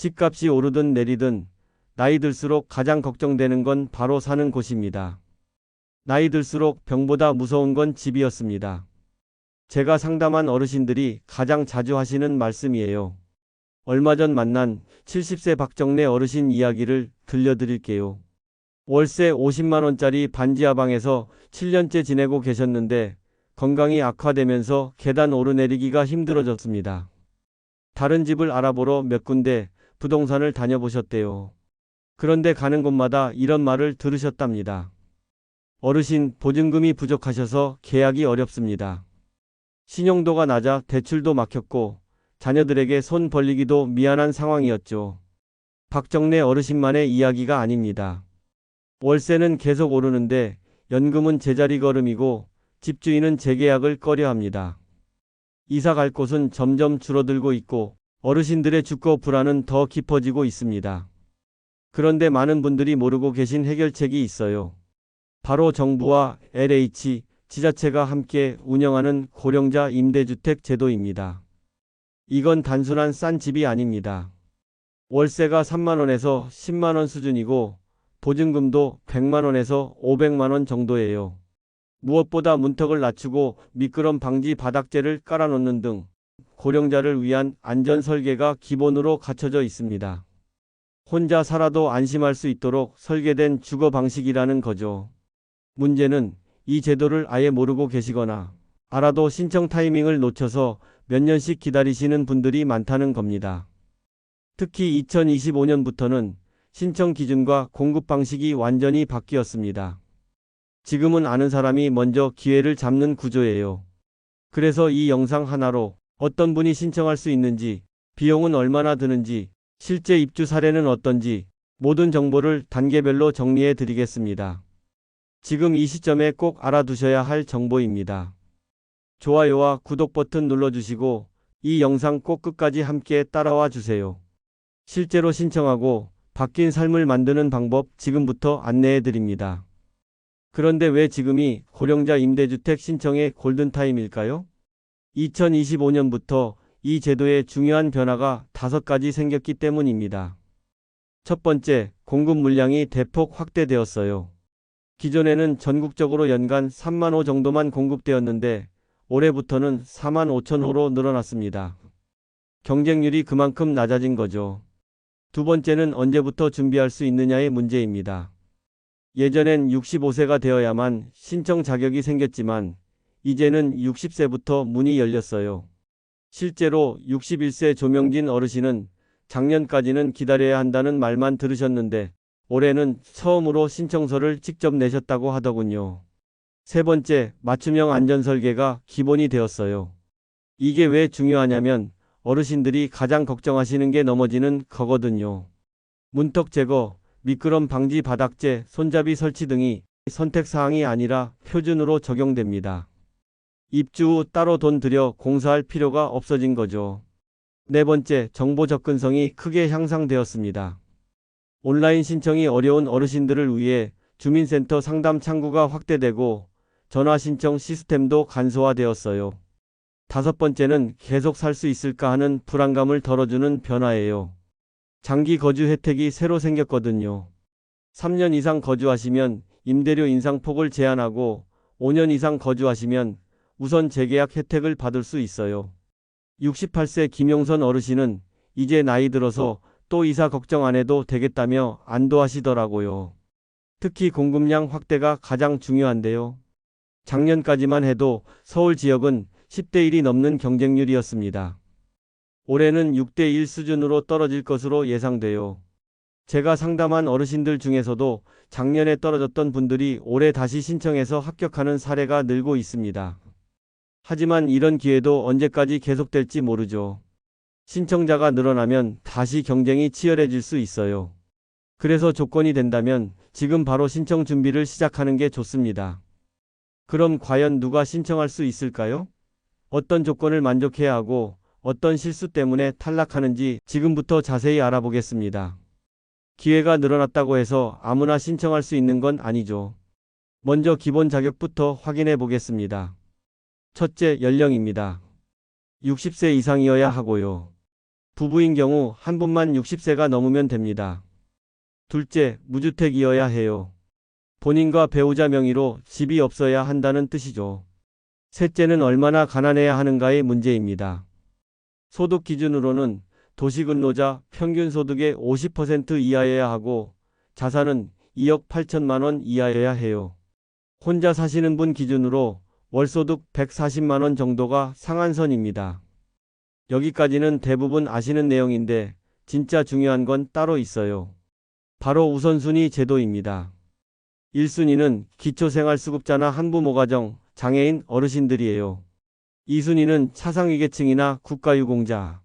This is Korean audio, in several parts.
집값이 오르든 내리든 나이 들수록 가장 걱정되는 건 바로 사는 곳입니다. 나이 들수록 병보다 무서운 건 집이었습니다. 제가 상담한 어르신들이 가장 자주 하시는 말씀이에요. 얼마 전 만난 70세 박정래 어르신 이야기를 들려드릴게요. 월세 50만 원짜리 반지하 방에서 7년째 지내고 계셨는데 건강이 악화되면서 계단 오르내리기가 힘들어졌습니다. 다른 집을 알아보러 몇 군데 부동산을 다녀보셨대요. 그런데 가는 곳마다 이런 말을 들으셨답니다. 어르신, 보증금이 부족하셔서 계약이 어렵습니다. 신용도가 낮아 대출도 막혔고 자녀들에게 손 벌리기도 미안한 상황이었죠. 박정래 어르신만의 이야기가 아닙니다. 월세는 계속 오르는데 연금은 제자리 걸음이고 집주인은 재계약을 꺼려합니다. 이사 갈 곳은 점점 줄어들고 있고 어르신들의 주거 불안은 더 깊어지고 있습니다. 그런데 많은 분들이 모르고 계신 해결책이 있어요. 바로 정부와 LH, 지자체가 함께 운영하는 고령자 임대주택 제도입니다. 이건 단순한 싼 집이 아닙니다. 월세가 3만 원에서 10만 원 수준이고 보증금도 100만 원에서 500만 원 정도예요. 무엇보다 문턱을 낮추고 미끄럼 방지 바닥재를 깔아놓는 등 고령자를 위한 안전 설계가 기본으로 갖춰져 있습니다. 혼자 살아도 안심할 수 있도록 설계된 주거 방식이라는 거죠. 문제는 이 제도를 아예 모르고 계시거나 알아도 신청 타이밍을 놓쳐서 몇 년씩 기다리시는 분들이 많다는 겁니다. 특히 2025년부터는 신청 기준과 공급 방식이 완전히 바뀌었습니다. 지금은 아는 사람이 먼저 기회를 잡는 구조예요. 그래서 이 영상 하나로 어떤 분이 신청할 수 있는지, 비용은 얼마나 드는지, 실제 입주 사례는 어떤지 모든 정보를 단계별로 정리해 드리겠습니다. 지금 이 시점에 꼭 알아두셔야 할 정보입니다. 좋아요와 구독 버튼 눌러주시고 이 영상 꼭 끝까지 함께 따라와 주세요. 실제로 신청하고 바뀐 삶을 만드는 방법 지금부터 안내해 드립니다. 그런데 왜 지금이 고령자 임대주택 신청의 골든타임일까요? 2025년부터 이 제도에 중요한 변화가 5가지 생겼기 때문입니다. 첫 번째, 공급 물량이 대폭 확대되었어요. 기존에는 전국적으로 연간 3만 호 정도만 공급되었는데 올해부터는 4만 5천 호로 늘어났습니다. 경쟁률이 그만큼 낮아진 거죠. 두 번째는 언제부터 준비할 수 있느냐의 문제입니다. 예전엔 65세가 되어야만 신청 자격이 생겼지만 이제는 60세부터 문이 열렸어요. 실제로 61세 조명진 어르신은 작년까지는 기다려야 한다는 말만 들으셨는데 올해는 처음으로 신청서를 직접 내셨다고 하더군요. 세 번째, 맞춤형 안전설계가 기본이 되었어요. 이게 왜 중요하냐면 어르신들이 가장 걱정하시는 게 넘어지는 거거든요. 문턱 제거, 미끄럼 방지 바닥재, 손잡이 설치 등이 선택사항이 아니라 표준으로 적용됩니다. 입주 후 따로 돈 들여 공사할 필요가 없어진 거죠. 네 번째, 정보 접근성이 크게 향상되었습니다. 온라인 신청이 어려운 어르신들을 위해 주민센터 상담 창구가 확대되고 전화 신청 시스템도 간소화되었어요. 다섯 번째는 계속 살 수 있을까 하는 불안감을 덜어주는 변화예요. 장기 거주 혜택이 새로 생겼거든요. 3년 이상 거주하시면 임대료 인상폭을 제한하고 5년 이상 거주하시면 우선 재계약 혜택을 받을 수 있어요. 68세 김용선 어르신은 이제 나이 들어서 또 이사 걱정 안 해도 되겠다며 안도하시더라고요. 특히 공급량 확대가 가장 중요한데요. 작년까지만 해도 서울 지역은 10대 1이 넘는 경쟁률이었습니다. 올해는 6대 1 수준으로 떨어질 것으로 예상돼요. 제가 상담한 어르신들 중에서도 작년에 떨어졌던 분들이 올해 다시 신청해서 합격하는 사례가 늘고 있습니다. 하지만 이런 기회도 언제까지 계속될지 모르죠. 신청자가 늘어나면 다시 경쟁이 치열해질 수 있어요. 그래서 조건이 된다면 지금 바로 신청 준비를 시작하는 게 좋습니다. 그럼 과연 누가 신청할 수 있을까요? 어떤 조건을 만족해야 하고 어떤 실수 때문에 탈락하는지 지금부터 자세히 알아보겠습니다. 기회가 늘어났다고 해서 아무나 신청할 수 있는 건 아니죠. 먼저 기본 자격부터 확인해 보겠습니다. 첫째, 연령입니다. 60세 이상이어야 하고요. 부부인 경우 한 분만 60세가 넘으면 됩니다. 둘째, 무주택이어야 해요. 본인과 배우자 명의로 집이 없어야 한다는 뜻이죠. 셋째는 얼마나 가난해야 하는가의 문제입니다. 소득 기준으로는 도시근로자 평균 소득의 50% 이하여야 하고 자산은 2억 8천만 원 이하여야 해요. 혼자 사시는 분 기준으로 월소득 140만 원 정도가 상한선입니다. 여기까지는 대부분 아시는 내용인데 진짜 중요한 건 따로 있어요. 바로 우선순위 제도입니다. 1순위는 기초생활수급자나 한부모가정, 장애인, 어르신들이에요. 2순위는 차상위계층이나 국가유공자.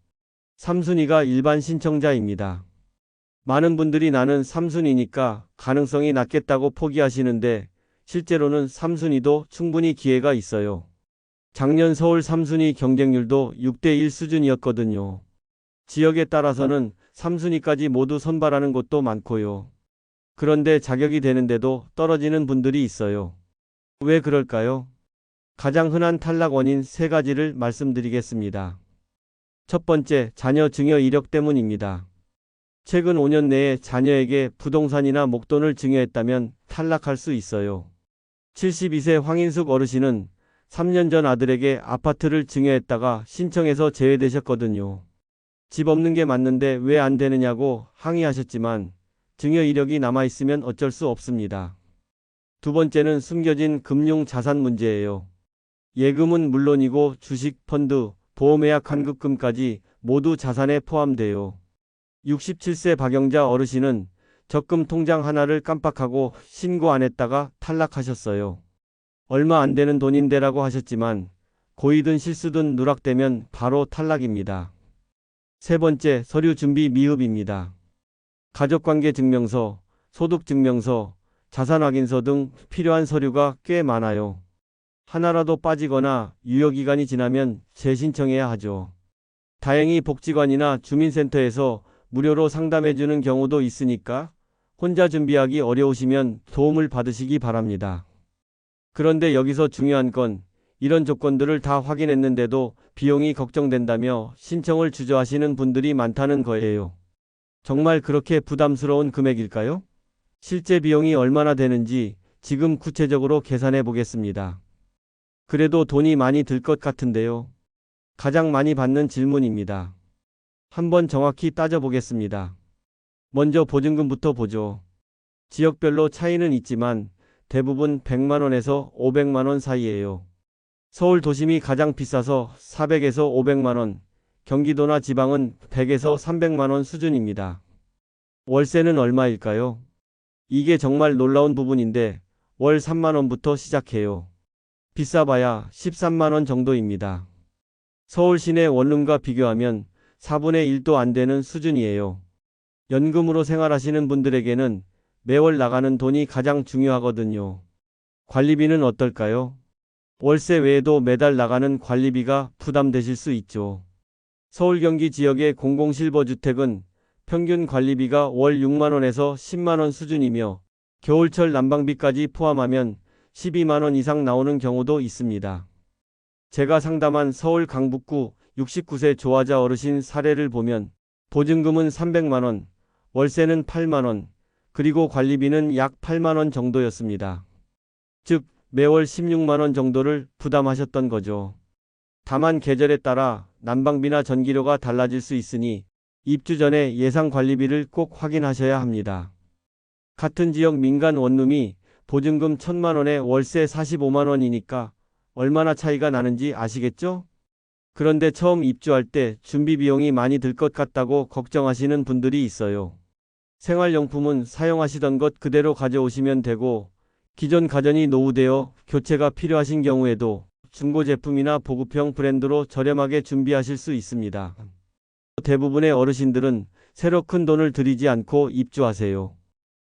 3순위가 일반 신청자입니다. 많은 분들이 나는 3순위니까 가능성이 낮겠다고 포기하시는데 실제로는 3순위도 충분히 기회가 있어요. 작년 서울 3순위 경쟁률도 6대1 수준이었거든요. 지역에 따라서는 3순위까지 모두 선발하는 곳도 많고요. 그런데 자격이 되는데도 떨어지는 분들이 있어요. 왜 그럴까요? 가장 흔한 탈락 원인 세 가지를 말씀드리겠습니다. 첫 번째, 자녀 증여 이력 때문입니다. 최근 5년 내에 자녀에게 부동산이나 목돈을 증여했다면 탈락할 수 있어요. 72세 황인숙 어르신은 3년 전 아들에게 아파트를 증여했다가 신청해서 제외되셨거든요. 집 없는 게 맞는데 왜 안 되느냐고 항의하셨지만 증여 이력이 남아있으면 어쩔 수 없습니다. 두 번째는 숨겨진 금융 자산 문제예요. 예금은 물론이고 주식, 펀드, 보험예약 환급금까지 모두 자산에 포함돼요. 67세 박영자 어르신은 적금 통장 하나를 깜빡하고 신고 안 했다가 탈락하셨어요. 얼마 안 되는 돈인데라고 하셨지만 고의든 실수든 누락되면 바로 탈락입니다. 세 번째, 서류 준비 미흡입니다. 가족관계 증명서, 소득증명서, 자산확인서 등 필요한 서류가 꽤 많아요. 하나라도 빠지거나 유효기간이 지나면 재신청해야 하죠. 다행히 복지관이나 주민센터에서 무료로 상담해주는 경우도 있으니까 혼자 준비하기 어려우시면 도움을 받으시기 바랍니다. 그런데 여기서 중요한 건 이런 조건들을 다 확인했는데도 비용이 걱정된다며 신청을 주저하시는 분들이 많다는 거예요. 정말 그렇게 부담스러운 금액일까요? 실제 비용이 얼마나 되는지 지금 구체적으로 계산해 보겠습니다. 그래도 돈이 많이 들 것 같은데요. 가장 많이 받는 질문입니다. 한번 정확히 따져보겠습니다. 먼저 보증금부터 보죠. 지역별로 차이는 있지만 대부분 100만 원에서 500만 원 사이예요. 서울 도심이 가장 비싸서 400에서 500만 원, 경기도나 지방은 100에서 300만 원 수준입니다. 월세는 얼마일까요? 이게 정말 놀라운 부분인데 월 3만 원부터 시작해요. 비싸봐야 13만 원 정도입니다. 서울 시내 원룸과 비교하면 4분의 1도 안 되는 수준이에요. 연금으로 생활하시는 분들에게는 매월 나가는 돈이 가장 중요하거든요. 관리비는 어떨까요? 월세 외에도 매달 나가는 관리비가 부담되실 수 있죠. 서울 경기 지역의 공공실버주택은 평균 관리비가 월 6만 원에서 10만 원 수준이며 겨울철 난방비까지 포함하면 12만 원 이상 나오는 경우도 있습니다. 제가 상담한 서울 강북구 69세 조화자 어르신 사례를 보면 보증금은 300만 원, 월세는 8만 원, 그리고 관리비는 약 8만 원 정도였습니다. 즉 매월 16만 원 정도를 부담하셨던 거죠. 다만 계절에 따라 난방비나 전기료가 달라질 수 있으니 입주 전에 예상 관리비를 꼭 확인하셔야 합니다. 같은 지역 민간 원룸이 보증금 1,000만 원에 월세 45만 원이니까 얼마나 차이가 나는지 아시겠죠? 그런데 처음 입주할 때 준비 비용이 많이 들 것 같다고 걱정하시는 분들이 있어요. 생활용품은 사용하시던 것 그대로 가져오시면 되고 기존 가전이 노후되어 교체가 필요하신 경우에도 중고 제품이나 보급형 브랜드로 저렴하게 준비하실 수 있습니다. 대부분의 어르신들은 새로 큰 돈을 들이지 않고 입주하세요.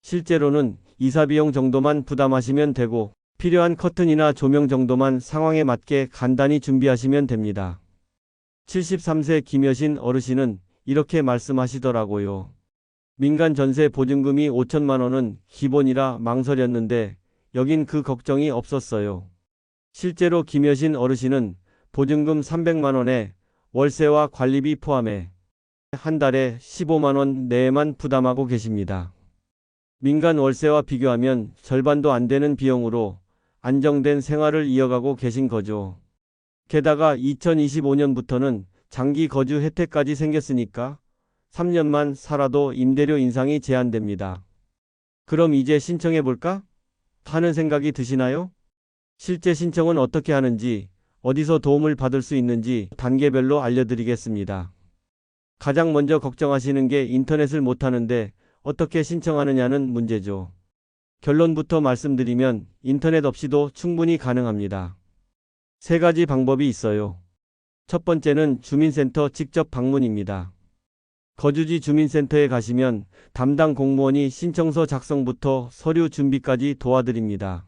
실제로는 이사비용 정도만 부담하시면 되고 필요한 커튼이나 조명 정도만 상황에 맞게 간단히 준비하시면 됩니다. 73세 김여신 어르신은 이렇게 말씀하시더라고요. 민간 전세 보증금이 5천만 원은 기본이라 망설였는데 여긴 그 걱정이 없었어요. 실제로 김여신 어르신은 보증금 300만 원에 월세와 관리비 포함해 한 달에 15만 원 내에만 부담하고 계십니다. 민간 월세와 비교하면 절반도 안 되는 비용으로 안정된 생활을 이어가고 계신 거죠. 게다가 2025년부터는 장기 거주 혜택까지 생겼으니까 3년만 살아도 임대료 인상이 제한됩니다. 그럼 이제 신청해 볼까? 하는 생각이 드시나요? 실제 신청은 어떻게 하는지, 어디서 도움을 받을 수 있는지 단계별로 알려드리겠습니다. 가장 먼저 걱정하시는 게 인터넷을 못 하는데 어떻게 신청하느냐는 문제죠. 결론부터 말씀드리면 인터넷 없이도 충분히 가능합니다. 세 가지 방법이 있어요. 첫 번째는 주민센터 직접 방문입니다. 거주지 주민센터에 가시면 담당 공무원이 신청서 작성부터 서류 준비까지 도와드립니다.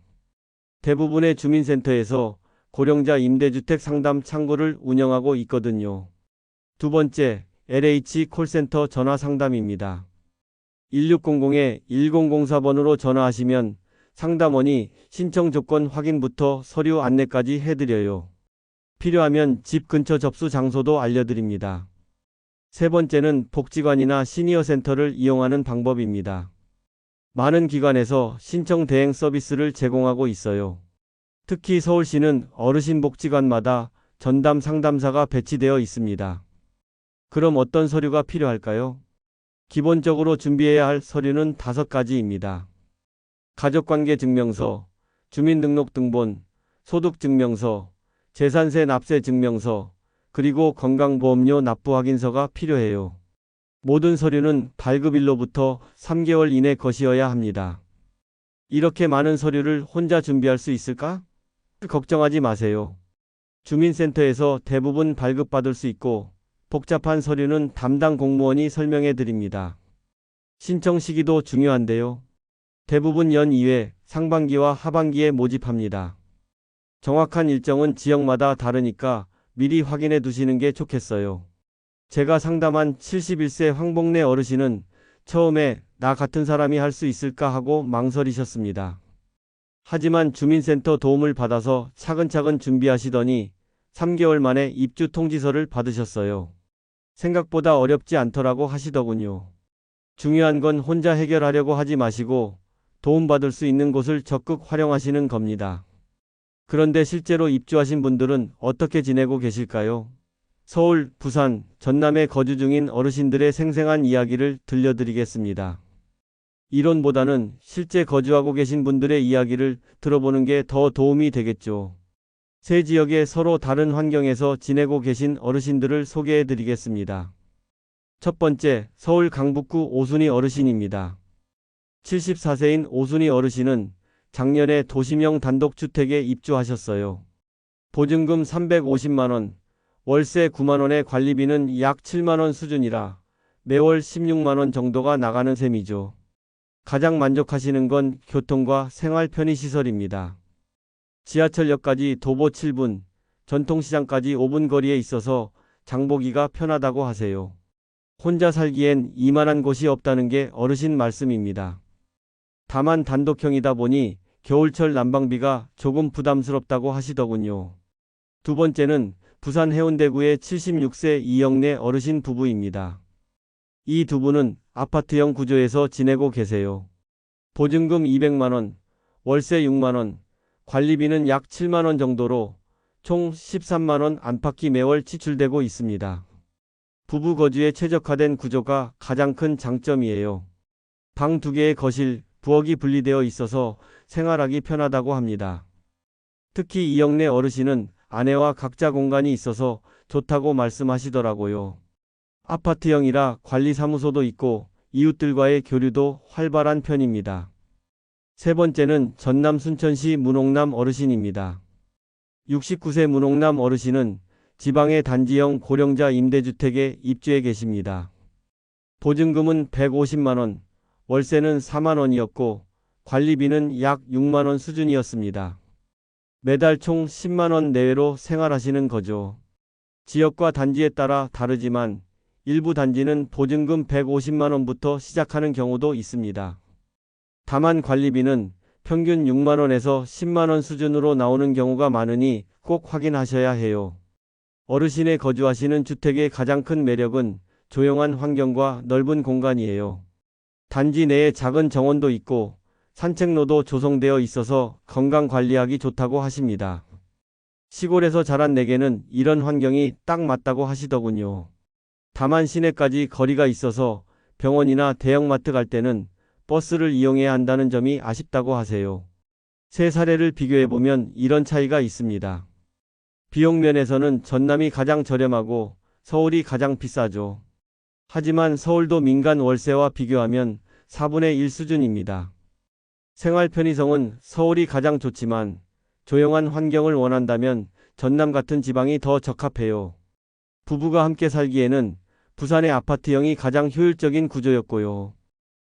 대부분의 주민센터에서 고령자 임대주택 상담 창구를 운영하고 있거든요. 두 번째, LH 콜센터 전화 상담입니다. 1600-1004번으로 전화하시면 상담원이 신청 조건 확인부터 서류 안내까지 해드려요. 필요하면 집 근처 접수 장소도 알려드립니다. 세 번째는 복지관이나 시니어센터를 이용하는 방법입니다. 많은 기관에서 신청 대행 서비스를 제공하고 있어요. 특히 서울시는 어르신 복지관마다 전담 상담사가 배치되어 있습니다. 그럼 어떤 서류가 필요할까요? 기본적으로 준비해야 할 서류는 5가지입니다. 가족관계 증명서, 주민등록등본, 소득증명서, 재산세 납세 증명서, 그리고 건강보험료 납부 확인서가 필요해요. 모든 서류는 발급일로부터 3개월 이내 것이어야 합니다. 이렇게 많은 서류를 혼자 준비할 수 있을까? 걱정하지 마세요. 주민센터에서 대부분 발급받을 수 있고 복잡한 서류는 담당 공무원이 설명해 드립니다. 신청 시기도 중요한데요. 대부분 연이회, 상반기와 하반기에 모집합니다. 정확한 일정은 지역마다 다르니까 미리 확인해 두시는 게 좋겠어요. 제가 상담한 71세 황복래 어르신은 처음에 나 같은 사람이 할 수 있을까 하고 망설이셨습니다. 하지만 주민센터 도움을 받아서 차근차근 준비하시더니 3개월 만에 입주 통지서를 받으셨어요. 생각보다 어렵지 않더라고 하시더군요. 중요한 건 혼자 해결하려고 하지 마시고 도움받을 수 있는 곳을 적극 활용하시는 겁니다. 그런데 실제로 입주하신 분들은 어떻게 지내고 계실까요? 서울, 부산, 전남에 거주 중인 어르신들의 생생한 이야기를 들려드리겠습니다. 이론보다는 실제 거주하고 계신 분들의 이야기를 들어보는 게 더 도움이 되겠죠. 세 지역의 서로 다른 환경에서 지내고 계신 어르신들을 소개해 드리겠습니다. 첫 번째, 서울 강북구 오순희 어르신입니다. 74세인 오순희 어르신은 작년에 도심형 단독주택에 입주하셨어요. 보증금 350만원, 월세 9만원에 관리비는 약 7만원 수준이라 매월 16만원 정도가 나가는 셈이죠. 가장 만족하시는 건 교통과 생활 편의시설입니다. 지하철역까지 도보 7분, 전통시장까지 5분 거리에 있어서 장보기가 편하다고 하세요. 혼자 살기엔 이만한 곳이 없다는 게 어르신 말씀입니다. 다만 단독형이다 보니 겨울철 난방비가 조금 부담스럽다고 하시더군요. 두 번째는 부산 해운대구의 76세 이영래 어르신 부부입니다. 이 두 분은 아파트형 구조에서 지내고 계세요. 보증금 200만원, 월세 6만원, 관리비는 약 7만원 정도로 총 13만원 안팎이 매월 지출되고 있습니다. 부부 거주에 최적화된 구조가 가장 큰 장점이에요. 방 2개의 거실, 부엌이 분리되어 있어서 생활하기 편하다고 합니다. 특히 이영래 어르신은 아내와 각자 공간이 있어서 좋다고 말씀하시더라고요. 아파트형이라 관리사무소도 있고 이웃들과의 교류도 활발한 편입니다. 세 번째는 전남 순천시 문옥남 어르신입니다. 69세 문옥남 어르신은 지방의 단지형 고령자 임대주택에 입주해 계십니다. 보증금은 150만원, 월세는 4만원이었고 관리비는 약 6만원 수준이었습니다. 매달 총 10만원 내외로 생활하시는 거죠. 지역과 단지에 따라 다르지만 일부 단지는 보증금 150만원부터 시작하는 경우도 있습니다. 다만 관리비는 평균 6만원에서 10만원 수준으로 나오는 경우가 많으니 꼭 확인하셔야 해요. 어르신의 거주하시는 주택의 가장 큰 매력은 조용한 환경과 넓은 공간이에요. 단지 내에 작은 정원도 있고 산책로도 조성되어 있어서 건강 관리하기 좋다고 하십니다. 시골에서 자란 내게는 이런 환경이 딱 맞다고 하시더군요. 다만 시내까지 거리가 있어서 병원이나 대형마트 갈 때는 버스를 이용해야 한다는 점이 아쉽다고 하세요. 세 사례를 비교해보면 이런 차이가 있습니다. 비용 면에서는 전남이 가장 저렴하고 서울이 가장 비싸죠. 하지만 서울도 민간 월세와 비교하면 4분의 1 수준입니다. 생활 편의성은 서울이 가장 좋지만 조용한 환경을 원한다면 전남 같은 지방이 더 적합해요. 부부가 함께 살기에는 부산의 아파트형이 가장 효율적인 구조였고요.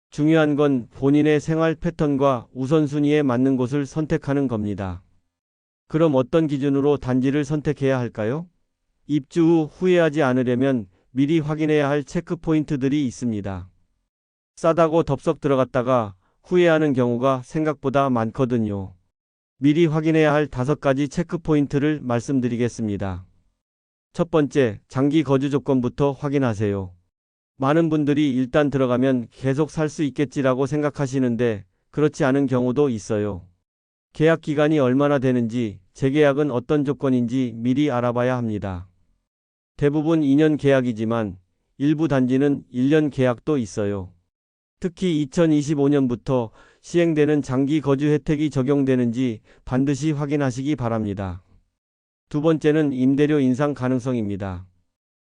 중요한 건 본인의 생활 패턴과 우선순위에 맞는 곳을 선택하는 겁니다. 그럼 어떤 기준으로 단지를 선택해야 할까요? 입주 후 후회하지 않으려면 미리 확인해야 할 체크 포인트들이 있습니다. 싸다고 덥석 들어갔다가 후회하는 경우가 생각보다 많거든요. 미리 확인해야 할 5가지 체크 포인트를 말씀드리겠습니다. 첫 번째, 장기 거주 조건부터 확인하세요. 많은 분들이 일단 들어가면 계속 살 수 있겠지라고 생각하시는데 그렇지 않은 경우도 있어요. 계약 기간이 얼마나 되는지, 재계약은 어떤 조건인지 미리 알아봐야 합니다. 대부분 2년 계약이지만 일부 단지는 1년 계약도 있어요. 특히 2025년부터 시행되는 장기 거주 혜택이 적용되는지 반드시 확인하시기 바랍니다. 두 번째는 임대료 인상 가능성입니다.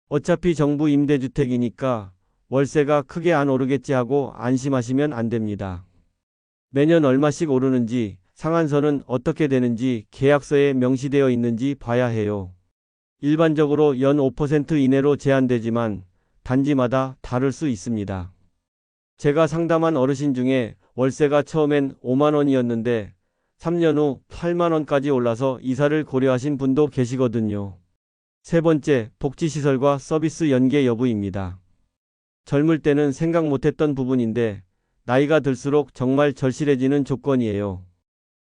어차피 정부 임대주택이니까 월세가 크게 안 오르겠지 하고 안심하시면 안 됩니다. 매년 얼마씩 오르는지, 상한선은 어떻게 되는지 계약서에 명시되어 있는지 봐야 해요. 일반적으로 연 5% 이내로 제한되지만 단지마다 다를 수 있습니다. 제가 상담한 어르신 중에 월세가 처음엔 5만 원이었는데 3년 후 8만 원까지 올라서 이사를 고려하신 분도 계시거든요. 세 번째, 복지시설과 서비스 연계 여부입니다. 젊을 때는 생각 못했던 부분인데 나이가 들수록 정말 절실해지는 조건이에요.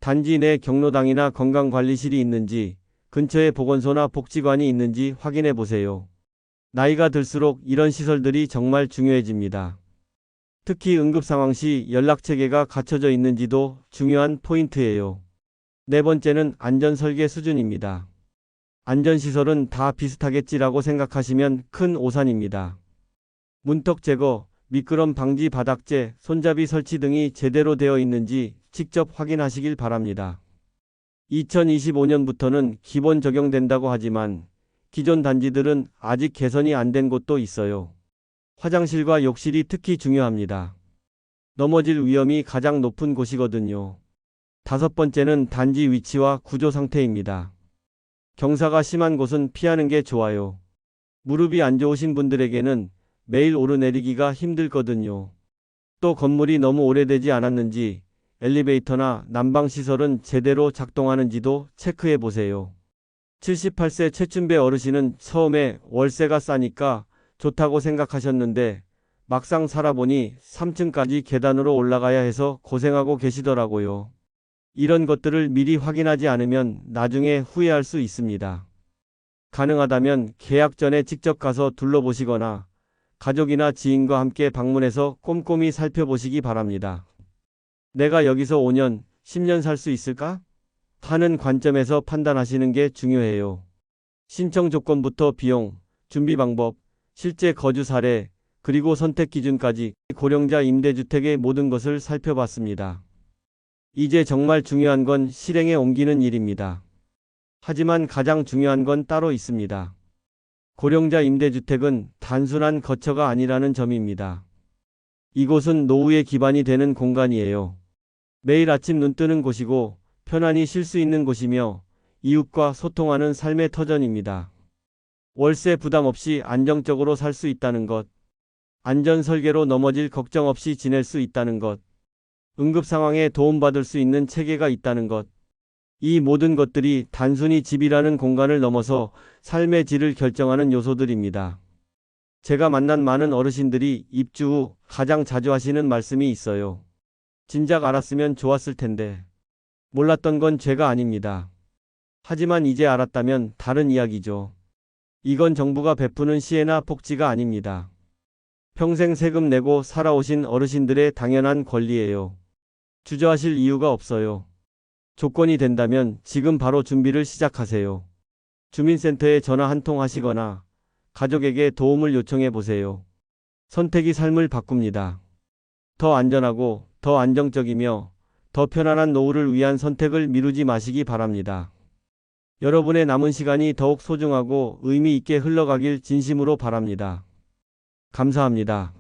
단지 내 경로당이나 건강관리실이 있는지, 근처에 보건소나 복지관이 있는지 확인해 보세요. 나이가 들수록 이런 시설들이 정말 중요해집니다. 특히 응급상황 시 연락체계가 갖춰져 있는지도 중요한 포인트예요. 네 번째는 안전설계 수준입니다. 안전시설은 다 비슷하겠지라고 생각하시면 큰 오산입니다. 문턱 제거, 미끄럼 방지 바닥재, 손잡이 설치 등이 제대로 되어 있는지 직접 확인하시길 바랍니다. 2025년부터는 기본 적용된다고 하지만 기존 단지들은 아직 개선이 안 된 곳도 있어요. 화장실과 욕실이 특히 중요합니다. 넘어질 위험이 가장 높은 곳이거든요. 다섯 번째는 단지 위치와 구조 상태입니다. 경사가 심한 곳은 피하는 게 좋아요. 무릎이 안 좋으신 분들에게는 매일 오르내리기가 힘들거든요. 또 건물이 너무 오래되지 않았는지 엘리베이터나 난방시설은 제대로 작동하는지도 체크해 보세요. 78세 최춘배 어르신은 처음에 월세가 싸니까 좋다고 생각하셨는데 막상 살아보니 3층까지 계단으로 올라가야 해서 고생하고 계시더라고요. 이런 것들을 미리 확인하지 않으면 나중에 후회할 수 있습니다. 가능하다면 계약 전에 직접 가서 둘러보시거나 가족이나 지인과 함께 방문해서 꼼꼼히 살펴보시기 바랍니다. 내가 여기서 5년, 10년 살 수 있을까? 하는 관점에서 판단하시는 게 중요해요. 신청 조건부터 비용, 준비 방법, 실제 거주 사례, 그리고 선택 기준까지 고령자 임대주택의 모든 것을 살펴봤습니다. 이제 정말 중요한 건 실행에 옮기는 일입니다. 하지만 가장 중요한 건 따로 있습니다. 고령자 임대주택은 단순한 거처가 아니라는 점입니다. 이곳은 노후의 기반이 되는 공간이에요. 매일 아침 눈 뜨는 곳이고 편안히 쉴 수 있는 곳이며 이웃과 소통하는 삶의 터전입니다. 월세 부담 없이 안정적으로 살 수 있다는 것, 안전 설계로 넘어질 걱정 없이 지낼 수 있다는 것, 응급 상황에 도움받을 수 있는 체계가 있다는 것, 이 모든 것들이 단순히 집이라는 공간을 넘어서 삶의 질을 결정하는 요소들입니다. 제가 만난 많은 어르신들이 입주 후 가장 자주 하시는 말씀이 있어요. 진작 알았으면 좋았을 텐데. 몰랐던 건 죄가 아닙니다. 하지만 이제 알았다면 다른 이야기죠. 이건 정부가 베푸는 시혜나 복지가 아닙니다. 평생 세금 내고 살아오신 어르신들의 당연한 권리예요. 주저하실 이유가 없어요. 조건이 된다면 지금 바로 준비를 시작하세요. 주민센터에 전화 한 통 하시거나 가족에게 도움을 요청해 보세요. 선택이 삶을 바꿉니다. 더 안전하고 더 안정적이며 더 편안한 노후를 위한 선택을 미루지 마시기 바랍니다. 여러분의 남은 시간이 더욱 소중하고 의미 있게 흘러가길 진심으로 바랍니다. 감사합니다.